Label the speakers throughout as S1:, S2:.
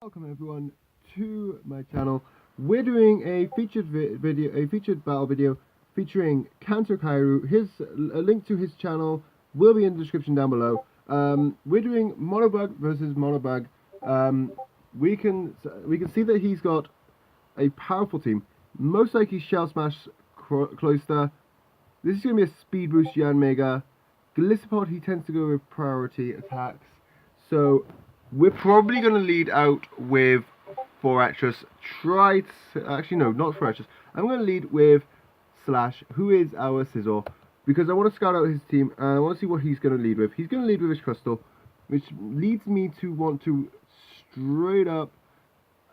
S1: Welcome everyone to my channel. We're doing a featured battle video featuring KantoKairyu. A link to his channel will be in the description down below. We're doing Monobug versus Monobug. Um, we can see that he's got a powerful team. Most likely Shell Smash Cloister. This is going to be a Speed Boost Yan Mega. Gliscopod, he tends to go with priority attacks. So we're probably going to lead out with Fortress. Actually, no, not Fortress. I'm going to lead with Slash, who is our Scizor, because I want to scout out his team and I want to see what he's going to lead with. He's going to lead with his Crystal, which leads me to want to straight up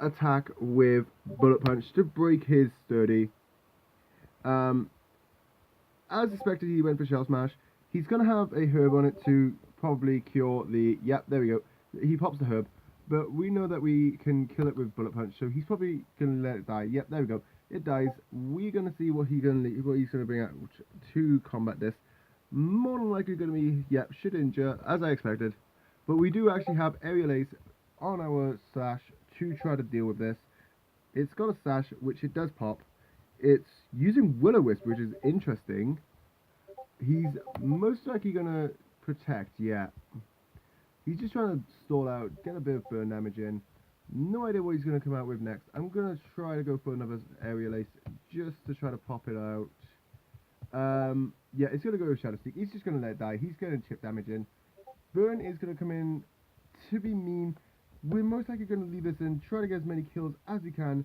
S1: attack with Bullet Punch to break his sturdy. As expected, he went for Shell Smash. He's going to have a herb on it to probably cure the... Yep, there we go. He pops the herb. But we know that we can kill it with Bullet Punch, so he's probably going to let it die. Yep, there we go. It dies. We're going to see what he's going to bring out to combat this. More than likely going to be, yep, Shedinja, as I expected. But we do actually have Aerial Ace on our Slash to try to deal with this. It's got a Sash, which it does pop. It's using Will-O-Wisp, which is interesting. He's most likely going to protect, yeah. He's just trying to stall out, get a bit of burn damage in. No idea what he's going to come out with next. I'm going to try to go for another Aerial Ace just to try to pop it out. Yeah, it's going to go with Shadow Sneak. He's just going to let it die. He's going to chip damage in. Burn is going to come in to be mean. We're most likely going to leave this in, try to get as many kills as we can.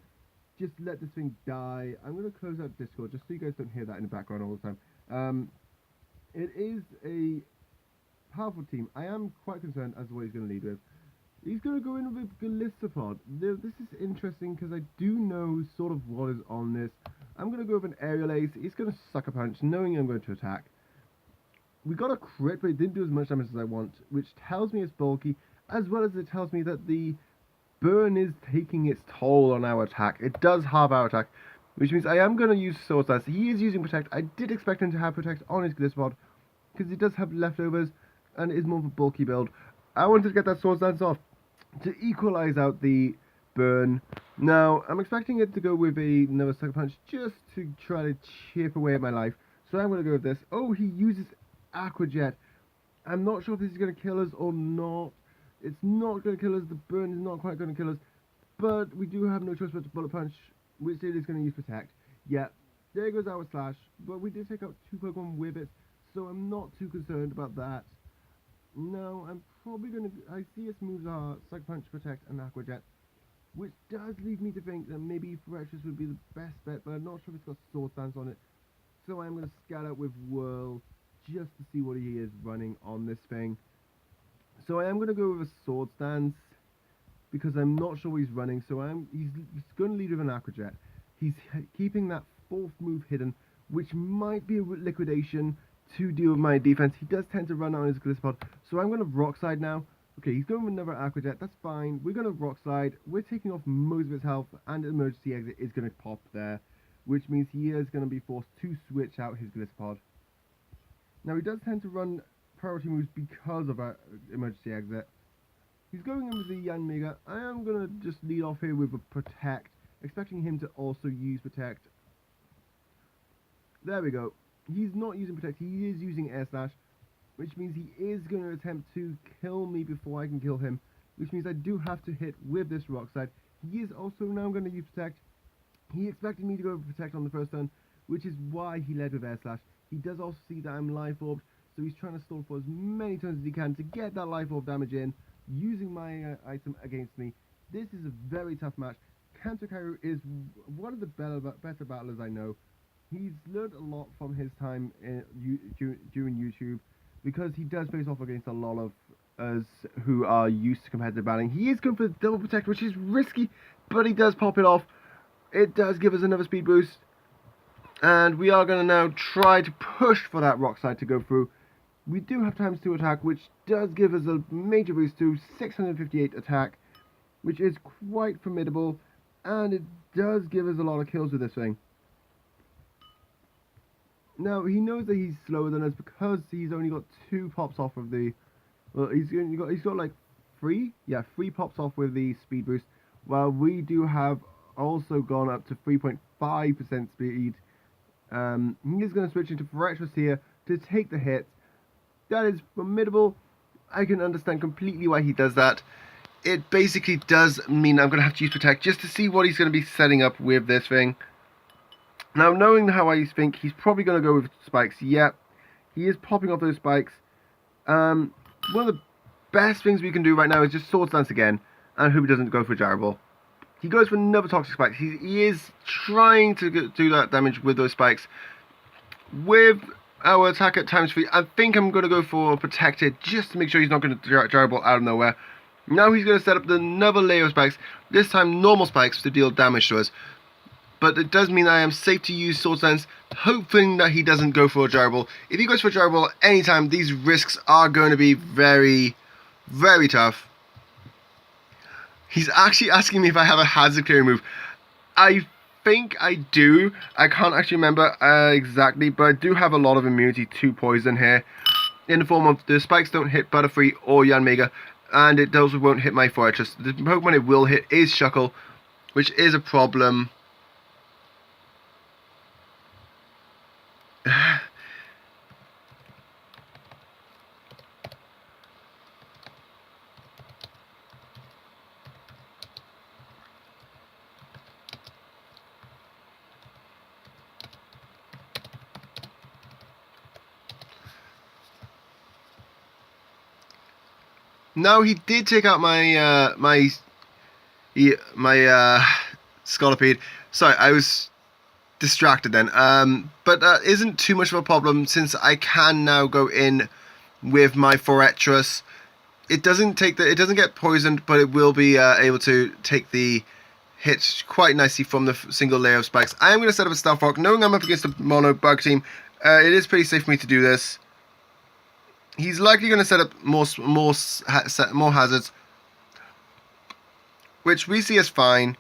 S1: Just let this thing die. I'm going to close out Discord just so you guys don't hear that in the background all the time. It is a powerful team. I am quite concerned as to what he's going to lead with. He's going to go in with Gliscopod. This is interesting because I do know sort of what is on this. I'm going to go with an Aerial Ace. He's going to Sucker Punch, knowing I'm going to attack. We got a crit, but it didn't do as much damage as I want, which tells me it's bulky, as well as it tells me that the burn is taking its toll on our attack. It does halve our attack, which means I am going to use Sword Dance. He is using Protect. I did expect him to have Protect on his Gliscopod, because he does have leftovers, and it is more of a bulky build. I wanted to get that Sword Dance off to equalize out the burn. Now, I'm expecting it to go with another Sucker Punch, just to try to chip away at my life. So I'm going to go with this. Oh, he uses Aqua Jet. I'm not sure if this is going to kill us or not. It's not going to kill us. The burn is not quite going to kill us. But we do have no choice but to Bullet Punch, which it is going to use Protect. Yeah, there goes our Slash. But we did take out 2 Pokemon with it, so I'm not too concerned about that. No, I'm probably going to... I see its moves are Sucker Punch, Protect, and Aqua Jet, which does lead me to think that maybe Fortress would be the best bet, but I'm not sure if it's got Sword Stance on it. So I'm going to scout out with Whirl just to see what he is running on this thing. So I am going to go with a Sword Stance because I'm not sure what he's running. So he's going to lead with an Aqua Jet. He's keeping that 4th move hidden, which might be a liquidation to deal with my defense. He does tend to run out on his Gliscopod, so I'm going to Rock Slide now. Okay, he's going with another Aqua Jet. That's fine. We're going to Rock Slide. We're taking off most of his health, and Emergency Exit is going to pop there, which means he is going to be forced to switch out his Gliscopod. Now, he does tend to run priority moves because of our Emergency Exit. He's going in with the Yan Mega. I am going to just lead off here with a Protect, expecting him to also use Protect. There we go. He's not using Protect, he is using Air Slash, which means he is going to attempt to kill me before I can kill him, which means I do have to hit with this Rock Slide. He is also now going to use Protect. He expected me to go for Protect on the first turn, which is why he led with Air Slash. He does also see that I'm Life Orbed, so he's trying to stall for as many turns as he can to get that Life Orb damage in, using my item against me. This is a very tough match. KantoKairyu is one of the better battlers I know. He's learned a lot from his time during YouTube, because he does face off against a lot of us who are used to competitive battling. He is going for the Double Protect, which is risky, but he does pop it off. It does give us another speed boost, and we are going to now try to push for that Rock Slide to go through. We do have ×2 attack, which does give us a major boost to 658 attack, which is quite formidable, and it does give us a lot of kills with this thing. Now, he knows that he's slower than us because he's only got 2 pops off of the... Well, he's got like 3? Yeah, 3 pops off with the speed boost. While we do have also gone up to 3.5% speed. He is going to switch into Fortress here to take the hit. That is formidable. I can understand completely why he does that. It basically does mean I'm going to have to use Protect just to see what he's going to be setting up with this thing. Now, knowing how I think, he's probably going to go with spikes. Yep, he is popping off those spikes. One of the best things we can do right now is just Sword Stance again, and hope he doesn't go for Gyro Ball. He goes for another Toxic Spike. He is trying to do that damage with those spikes. With our attack at ×3, I think I'm going to go for Protected just to make sure he's not going to Gyro Ball out of nowhere. Now he's going to set up another layer of spikes, this time normal spikes to deal damage to us. But it does mean I am safe to use Sword Stance, hoping that he doesn't go for a Gyro Ball. If he goes for a Gyro Ball anytime, these risks are going to be very, very tough. He's actually asking me if I have a hazard clearing move. I think I do. I can't actually remember exactly, but I do have a lot of immunity to poison here. In the form of the spikes don't hit Butterfree or Yanmega, and it also won't hit my Fortress. The Pokemon it will hit is Shuckle, which is a problem. Now he did take out my my Scolipede. Sorry, I was distracted then. But that isn't too much of a problem since I can now go in with my Fortress. It doesn't get poisoned, but it will be able to take the hit quite nicely from the single layer of spikes. I am going to set up a Stealth Rock, knowing I'm up against a mono bug team. It is pretty safe for me to do this. He's likely going to set up more hazards, which we see as fine.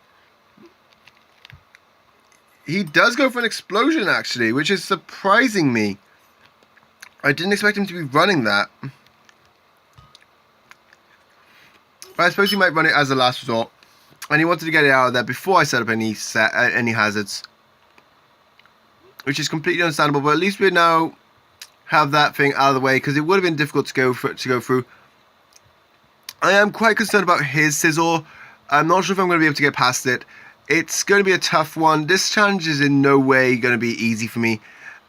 S1: He does go for an explosion, actually, which is surprising me. I didn't expect him to be running that. But I suppose he might run it as a last resort. And he wanted to get it out of there before I set up any hazards. Which is completely understandable, but at least we now have that thing out of the way, because it would have been difficult to go through. I am quite concerned about his Scizor. I'm not sure if I'm going to be able to get past it. It's going to be a tough one. This challenge is in no way going to be easy for me.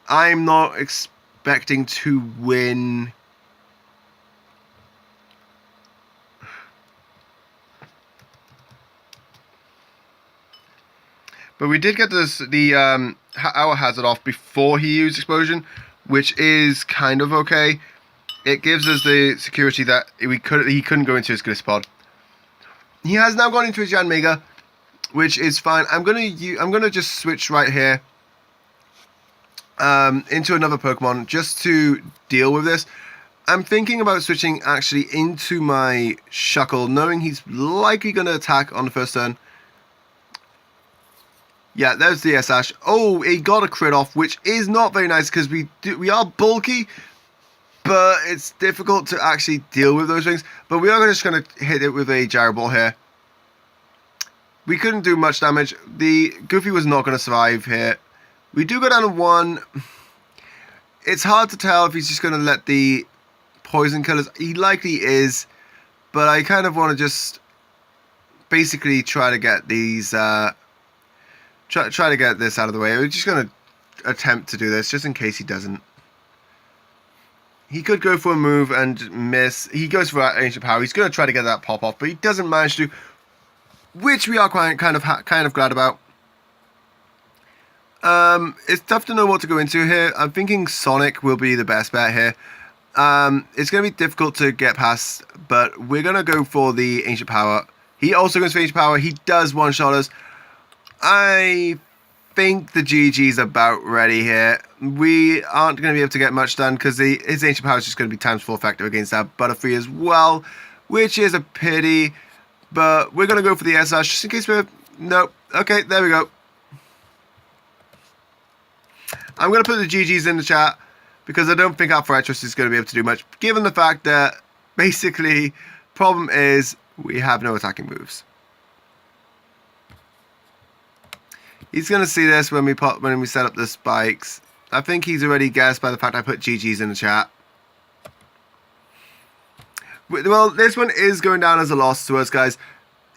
S1: I'm not expecting to win. But we did get our hazard off before he used Explosion, which is kind of okay. It gives us the security that he couldn't go into his Gliscod. He has now gone into his Yanmega, which is fine. I'm gonna just switch right here into another Pokemon just to deal with this. I'm thinking about switching actually into my Shuckle, knowing he's likely gonna attack on the first turn. Yeah, there's the S-Ash. Oh, he got a crit off, which is not very nice because we are bulky, but it's difficult to actually deal with those things. But we are just going to hit it with a Gyro Ball here. We couldn't do much damage. The Goofy was not going to survive here. We do go down to 1. It's hard to tell if he's just going to let the poison kill us. He likely is, but I kind of want to just basically try to get these... Try to get this out of the way. We're just going to attempt to do this, just in case he doesn't. He could go for a move and miss. He goes for Ancient Power. He's going to try to get that pop off, but he doesn't manage to, which we are kind of glad about. It's tough to know what to go into here. I'm thinking Sonic will be the best bet here. It's going to be difficult to get past, but we're going to go for the Ancient Power. He also goes for Ancient Power. He does one-shot us. I think the GG's about ready here. We aren't going to be able to get much done because his Ancient Power is just going to be ×4 effective against that Butterfree as well, which is a pity. But we're going to go for the S-Ash just in case we're... Nope. Okay, there we go. I'm going to put the GG's in the chat because I don't think our Fortress is going to be able to do much, given the fact that basically Problem is, we have no attacking moves. He's going to see this when we set up the spikes. I think he's already guessed by the fact I put GG's in the chat. Well, this one is going down as a loss to us, guys.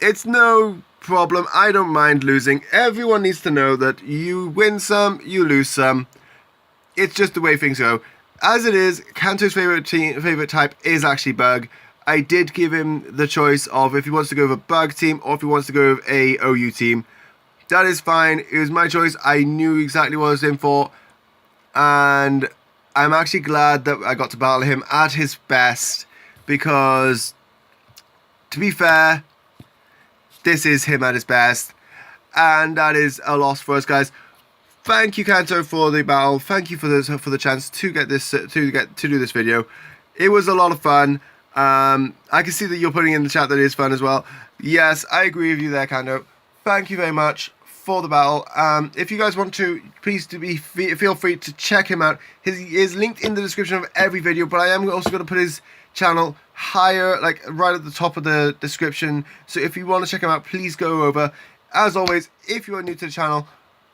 S1: It's no problem. I don't mind losing. Everyone needs to know that you win some, you lose some. It's just the way things go. As it is, Kanto's favorite type is actually Bug. I did give him the choice of if he wants to go with a Bug team or if he wants to go with a OU team. That is fine. It was my choice. I knew exactly what I was in for. And I'm actually glad that I got to battle him at his best. Because, to be fair, this is him at his best. And that is a loss for us, guys. Thank you, Kanto, for the battle. Thank you for the chance to get this to do this video. It was a lot of fun. I can see that you're putting in the chat that it is fun as well. Yes, I agree with you there, Kanto. Thank you very much for the battle. If you guys want to, please feel free to check him out. He is linked in the description of every video, but I am also going to put his channel higher, like right at the top of the description. So if you want to check him out, please go over. As always, if you are new to the channel,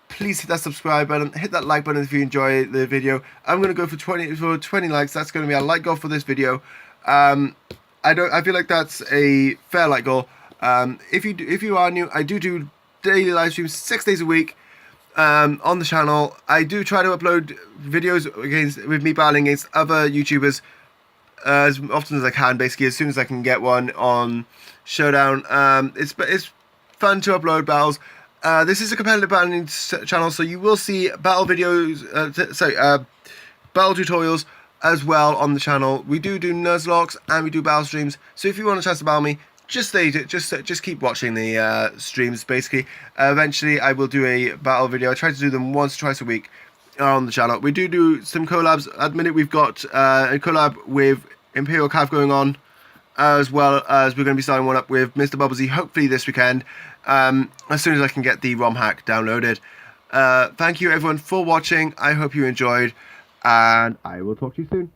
S1: please hit that subscribe button, hit that like button if you enjoy the video. I'm going to go for 20 likes. That's going to be a like goal for this video. I feel like that's a fair like goal. If you are new, I do daily live streams 6 days a week on the channel. I do try to upload videos with me battling against other YouTubers as often as I can, basically as soon as I can get one on Showdown. It's fun to upload battles. This is a competitive battling channel, so you will see battle videos, battle tutorials as well on the channel. We do Nuzlocke and we do battle streams, so if you want a chance to battle me, just keep watching the streams, basically. Eventually I will do a battle video. I try to do them once or twice a week on the channel. We do some collabs. At the minute we've got a collab with Imperial Cav going on, as well as we're going to be starting one up with Mr. Bubblesy hopefully this weekend, as soon as I can get the ROM hack downloaded. Thank you everyone for watching. I hope you enjoyed, and I will talk to you soon.